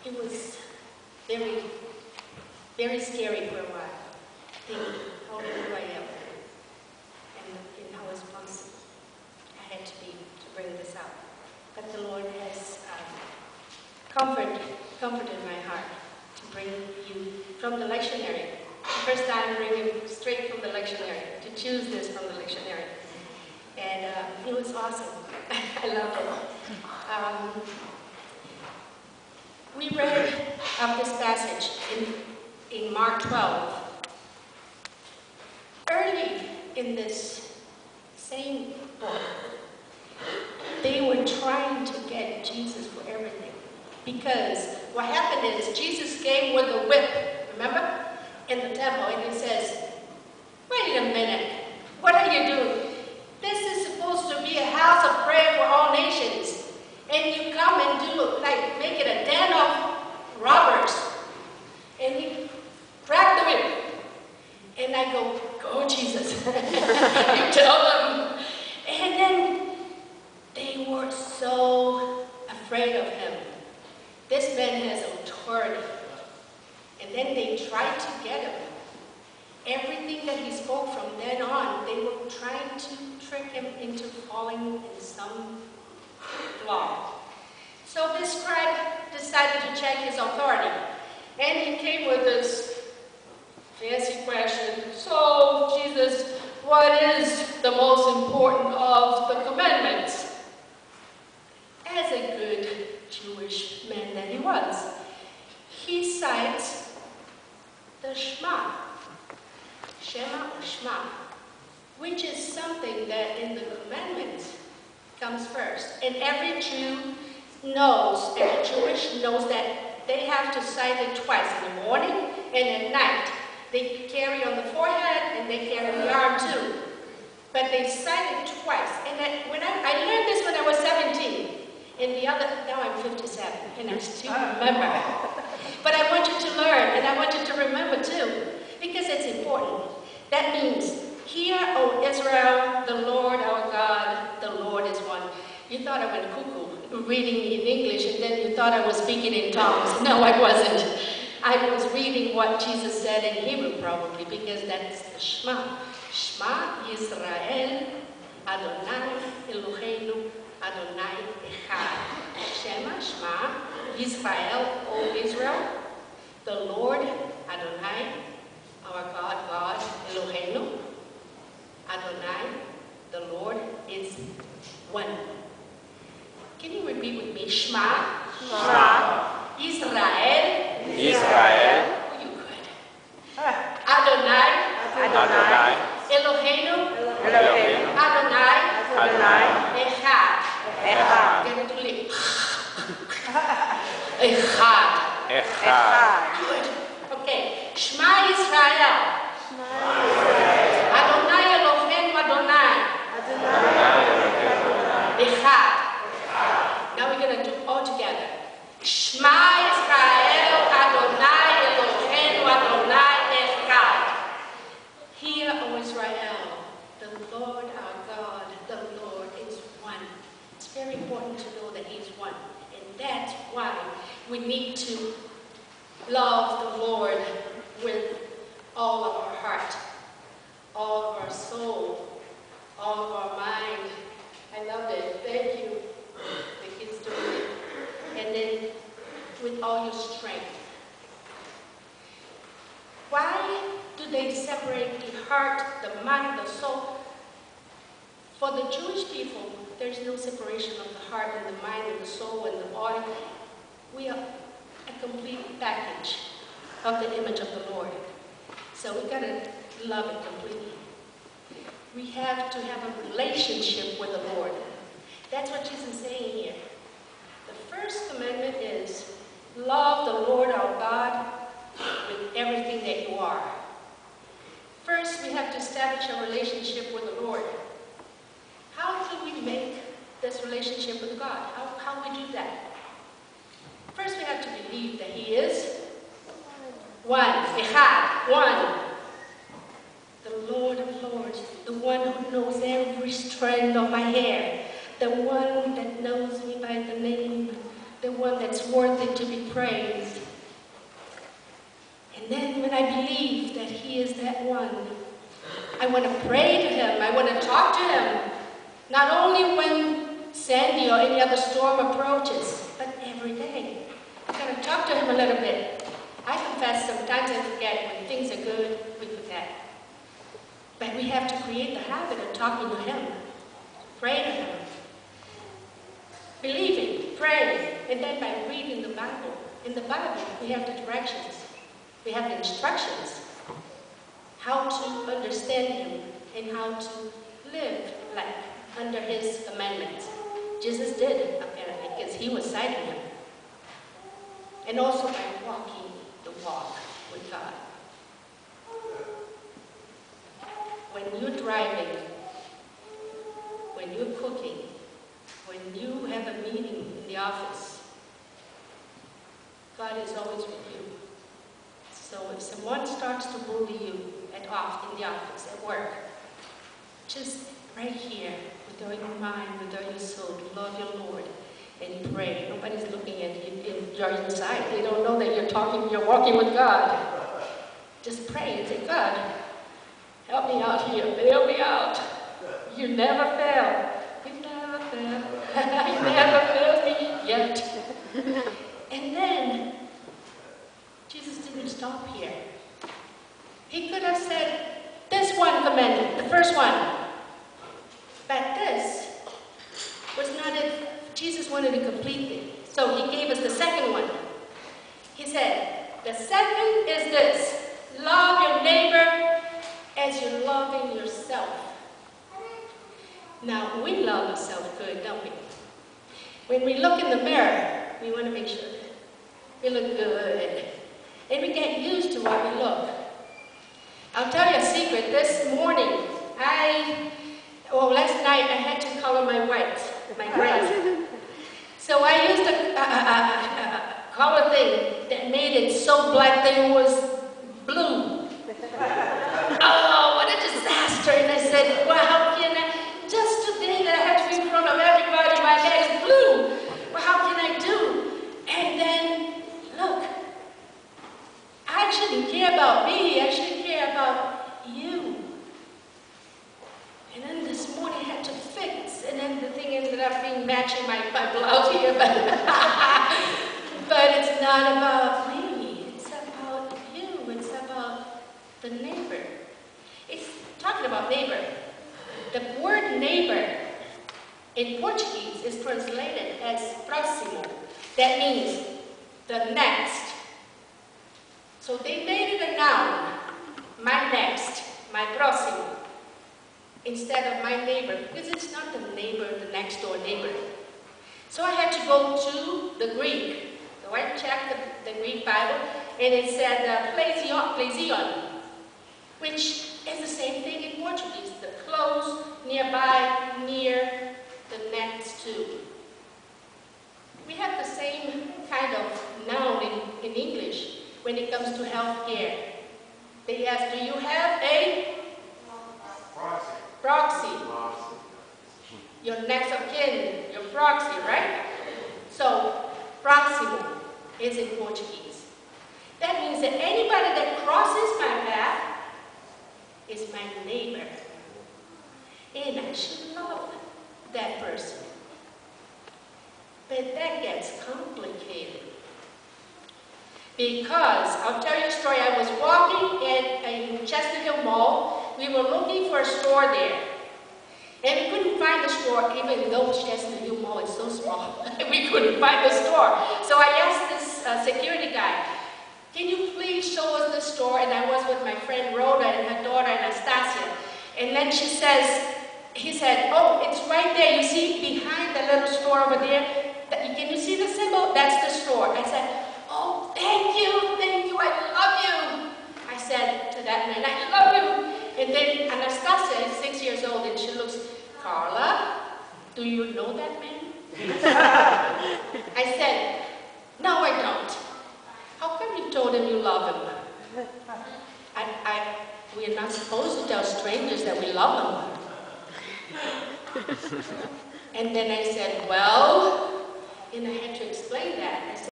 it was very, very scary for a while, thinking how old I am and how responsible I had to be to bring this out. But the Lord has comforted my heart to bring you from the lectionary. The first time bringing you straight from the lectionary, to choose this from the lectionary. And it was awesome. I loved it. We read of this passage in Mark 12. Early in this same book, they were trying to get Jesus for everything. Because what happened is Jesus came with a whip, remember? In the temple, and he says, wait a minute, what are you doing? This is supposed to be a house of prayer for all nations. And you come and make it a den of robbers. And he cracked the whip. And I go Jesus. You tell them. And then they were so afraid of him. This man has authority. And then they tried to get him. Everything that he spoke from then on, they were trying to trick him into falling in some flaw. So this scribe decided to check his authority. And he came with this fancy question. So, Jesus, what is the most important of the commandments? As a good Jewish man that he was, he cites the Shema, or Shema, which is something that in the commandments comes first. And every Jew knows, every Jewish knows that they have to cite it twice, in the morning and at night. They carry on the forehead and they carry the arm too. But they cite it twice. And when I learned this when I was 17. And now I'm 57 and I still remember. But I want you to learn and I want you to remember too. Because it's important. That means, hear, O Israel, the Lord our God, the Lord is one. You thought I went cuckoo reading in English and then you thought I was speaking in tongues. No, I wasn't. I was reading what Jesus said in Hebrew probably, because that's the Shema. Shema Yisrael, Adonai Eloheinu, Adonai Echad. Shema, Yisrael, O Israel, the Lord, Adonai, our God, Eloheinu, Adonai, the Lord is one. Can you repeat with me? Shema. Israel. Oh, you good. Adonai. Eloheinu. Adonai. Echad. Get it to live. Echad. Good. Okay. Shema Israel. Adonai Eloheinu Adonai. Echad. Now we're going to do all together. Shema Israel, Adonai Eloheinu Adonai Echad. Hear, O Israel, the Lord our God, the Lord is one. It's very important to know that He's one. And that's why we need to love the Lord with all of our heart, all of our soul, all of our mind. I loved it. Thank you. The kids doing it. And then with all your strength. Why do they separate the heart, the mind, the soul? For the Jewish people, there's no separation of the heart and the mind and the soul and the body. We are a complete package of the image of the Lord. So we gotta love it completely. We have to have a relationship with the Lord. That's what Jesus is saying here. The first commandment is love the Lord our God with everything that you are. First, we have to establish a relationship with the Lord. How do we make this relationship with God? How do we do that? First, we have to believe that He is one. Echad, one. The Lord of Lords, the one who knows every strand of my hair, the one that knows me by the name, the one that's worthy to be praised. And then when I believe that he is that one, I want to pray to him. I want to talk to him. Not only when Sandy or any other storm approaches, but every day. I'm going to talk to him a little bit. I confess sometimes I forget. When things are good, we forget. But we have to create the habit of talking to him. Pray to him. Believing, praying, and then by reading the Bible. In the Bible, we have the directions. We have the instructions. How to understand him and how to live like under his commandments. Jesus did, apparently, because he was citing him. And also by walking the walk with God. When you're driving, when you're cooking, when you have a meeting in the office, God is always with you. So if someone starts to bully you in the office, at work, just right here, with all your mind, with all your soul, love your Lord and pray. Nobody's looking at you. You're inside. They don't know that you're walking with God. Just pray and say, God, help me out here. Bail me out. You never fail. You never fail. You never failed me yet. And then, Jesus didn't stop here. He could have said, this one commandment, the first one. But this was not it. Jesus wanted to complete it. So he gave us the second one. He said, the second is this. Love your neighbor as you're loving yourself. Now, we love ourselves good, don't we? When we look in the mirror, we want to make sure we look good. And we get used to what we look. I'll tell you a secret. This morning, last night I had to color my whites, my gray. So I used a color thing that made it so black that it was blue. Oh, what a disaster. And I said, well, how can I, just today that I had to be in front of everybody, my hair is blue. Well, how can I do? And then, look, I shouldn't care about me. I should care about you. And then this morning I had to fix, and then the thing ended up being matching my blouse here. But it's not about me. It's about you. It's about the neighbor. It's talking about neighbor. The word neighbor in Portuguese is translated as próximo. That means the next. So they made it a noun. My next, my próximo, instead of my neighbor, because it's not the neighbor, the next door neighbor. So I had to go to the Greek. So I checked the Greek Bible, and it said plesion, which is the same thing in Portuguese, the close, nearby, near, the next to. We have the same kind of noun in English when it comes to health care. They ask, do you have a proxy? Your next of kin, your proxy, right? So, próximo is in Portuguese. That means that anybody that crosses my path is my neighbor. And I should love that person. But that gets complicated. Because, I'll tell you a story, I was walking in Chestnut Hill Mall. We were looking for a store there. And we couldn't find the store, even though Chestnut Hill Mall is so small. We couldn't find the store. So I asked this security guy, can you please show us the store? And I was with my friend Rhoda and her daughter Anastasia. And then he said, oh, it's right there. You see behind the little store over there? Can you see the symbol? That's the store. I said, oh, thank you, I love you. I said to that man, I love you. And then Anastasia is 6 years old and she looks, Carla, do you know that man? I said, no, I don't. How come you told him you love him? We are not supposed to tell strangers that we love them. And then I said, well, and I had to explain that. I said,